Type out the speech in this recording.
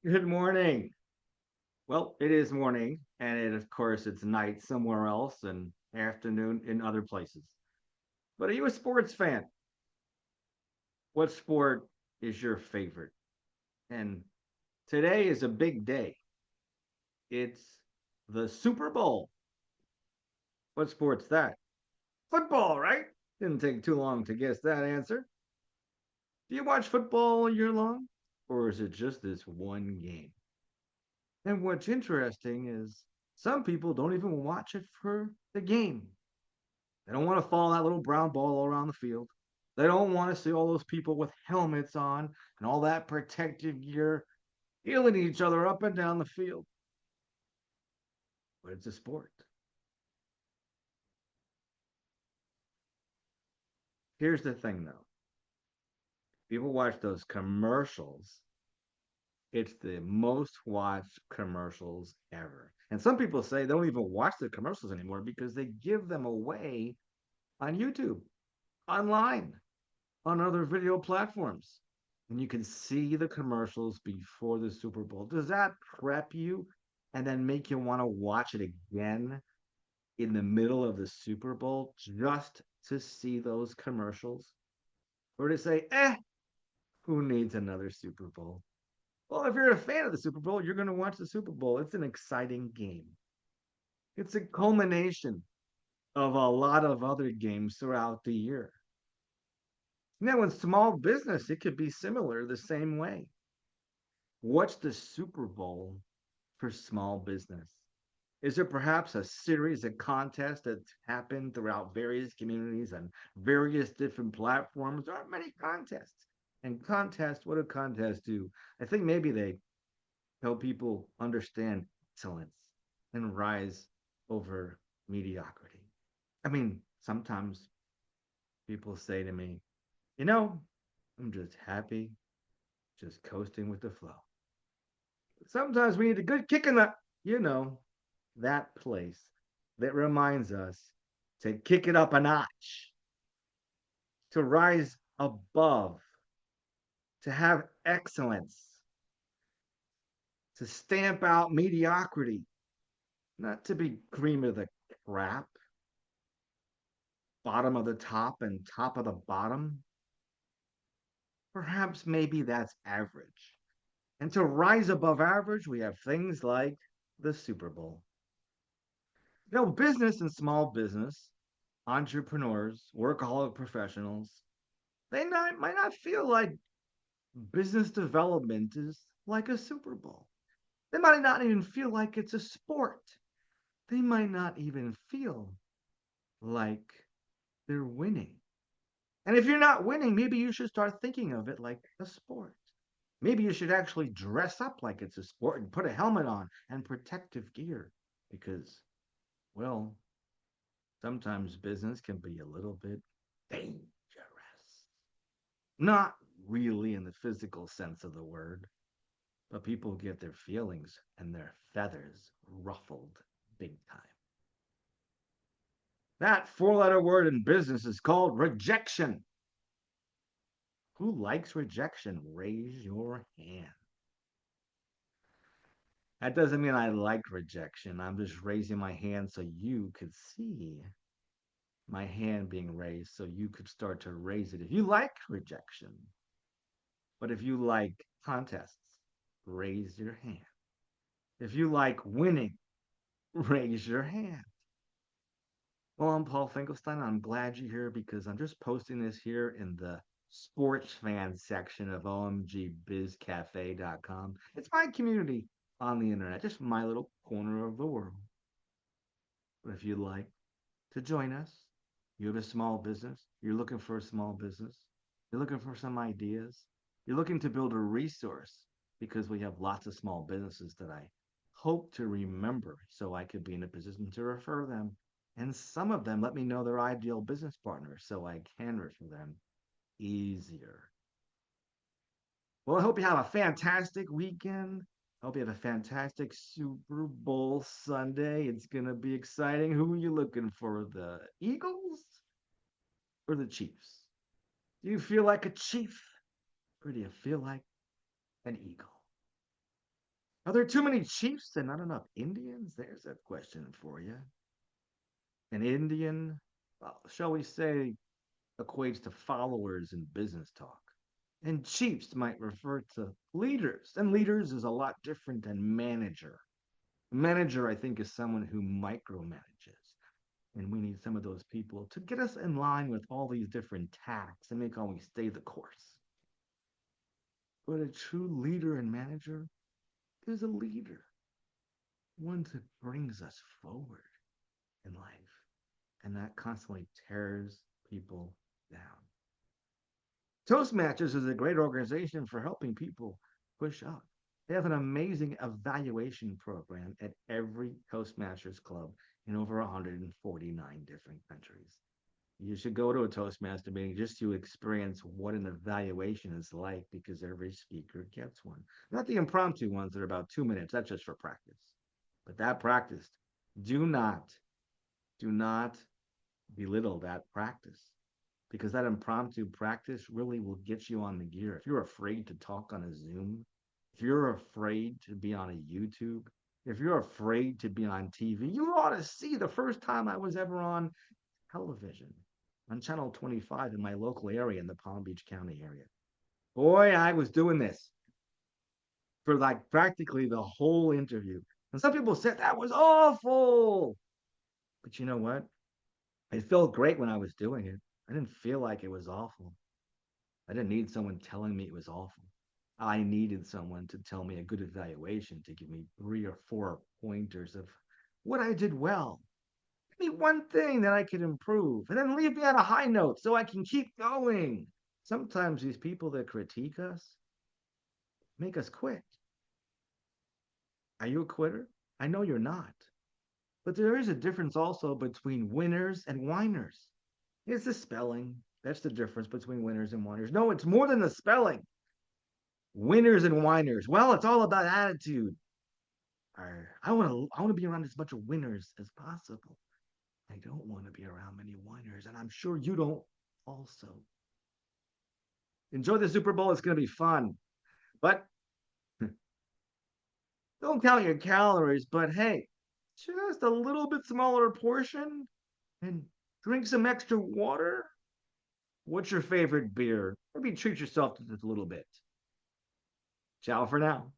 Good morning. Well, it is morning, and of course, it's night somewhere else and afternoon in other places. But are you a sports fan? What sport is your favorite? And today is a big day. It's the Super Bowl. What sport's that? Football, right? Didn't take too long to guess that answer. Do you watch football all year long? Or is it just this one game? And what's interesting is some people don't even watch it for the game. They don't want to follow that little brown ball all around the field. They don't want to see all those people with helmets on and all that protective gear healing each other up and down the field. But it's a sport. Here's the thing though. People watch those commercials. It's the most watched commercials ever. And some people say they don't even watch the commercials anymore because they give them away on YouTube, online, on other video platforms. And you can see the commercials before the Super Bowl. Does that prep you and then make you want to watch it again in the middle of the Super Bowl just to see those commercials? Or to say, who needs another Super Bowl? Well, if you're a fan of the Super Bowl, you're going to watch the Super Bowl. It's an exciting game. It's a culmination of a lot of other games throughout the year. Now, in small business, it could be similar the same way. What's the Super Bowl for small business? Is there perhaps a series of contests that happen throughout various communities and various different platforms? There are many contests. And contests, what do contests do? I think maybe they help people understand excellence and rise over mediocrity. I mean, sometimes people say to me, you know, I'm just happy, just coasting with the flow. Sometimes we need a good kick in the, you know, that place that reminds us to kick it up a notch, to rise above, to have excellence, to stamp out mediocrity, not to be cream of the crap, bottom of the top and top of the bottom. Perhaps maybe that's average. And to rise above average, we have things like the Super Bowl. Business and small business, entrepreneurs, workaholic professionals, might not feel like business development is like a Super Bowl. They might not even feel like it's a sport. They might not even feel like they're winning. And if you're not winning, maybe you should start thinking of it like a sport. Maybe you should actually dress up like it's a sport and put a helmet on and protective gear because, well, sometimes business can be a little bit dangerous. Not really in the physical sense of the word, but people get their feelings and their feathers ruffled big time. That four-letter word in business is called rejection. Who likes rejection? Raise your hand. That doesn't mean I like rejection. I'm just raising my hand so you could see my hand being raised so you could start to raise it. If you like rejection, but if you like contests, raise your hand. If you like winning, raise your hand. Well, I'm Paul Finkelstein. I'm glad you're here because I'm just posting this here in the sports fan section of omgbizcafe.com. It's my community on the internet, just my little corner of the world. But if you'd like to join us, you have a small business, you're looking for a small business, you're looking for some ideas, you're looking to build a resource because we have lots of small businesses that I hope to remember so I could be in a position to refer them. And some of them let me know their ideal business partners so I can refer them easier. Well, I hope you have a fantastic weekend. I hope you have a fantastic Super Bowl Sunday. It's going to be exciting. Who are you looking for? The Eagles or the Chiefs? Do you feel like a Chief or do you feel like an Eagle? Are there too many chiefs and not enough Indians? There's a question for you. An Indian, shall we say, equates to followers in business talk. And chiefs might refer to leaders. And leaders is a lot different than manager. Manager, I think, is someone who micromanages. And we need some of those people to get us in line with all these different tasks and make always stay the course. But a true leader and manager is a leader, one that brings us forward in life, and that constantly tears people down. Toastmasters is a great organization for helping people push up. They have an amazing evaluation program at every Toastmasters club in over 149 different countries. You should go to a Toastmaster meeting just to experience what an evaluation is like because every speaker gets one. Not the impromptu ones that are about 2 minutes, that's just for practice. But that practice, do not, do not belittle that practice because that impromptu practice really will get you on the gear. If you're afraid to talk on a Zoom, if you're afraid to be on a YouTube, if you're afraid to be on TV, you ought to see the first time I was ever on television on Channel 25 in my local area in the Palm Beach County area. Boy, I was doing this for like practically the whole interview. And some people said that was awful. But you know what? It felt great when I was doing it. I didn't feel like it was awful. I didn't need someone telling me it was awful. I needed someone to tell me a good evaluation to give me 3 or 4 pointers of what I did well. Give me one thing that I could improve, and then leave me on a high note so I can keep going. Sometimes these people that critique us make us quit. Are you a quitter? I know you're not. But there is a difference also between winners and whiners. It's the spelling. That's the difference between winners and whiners. No, it's more than the spelling. Winners and whiners. Well, it's all about attitude. I want to be around as much of winners as possible. I don't want to be around many whiners, and I'm sure you don't also. Enjoy the Super Bowl. It's going to be fun. But don't count your calories. But hey, just a little bit smaller portion and drink some extra water. What's your favorite beer? Maybe treat yourself to just a little bit. Ciao for now.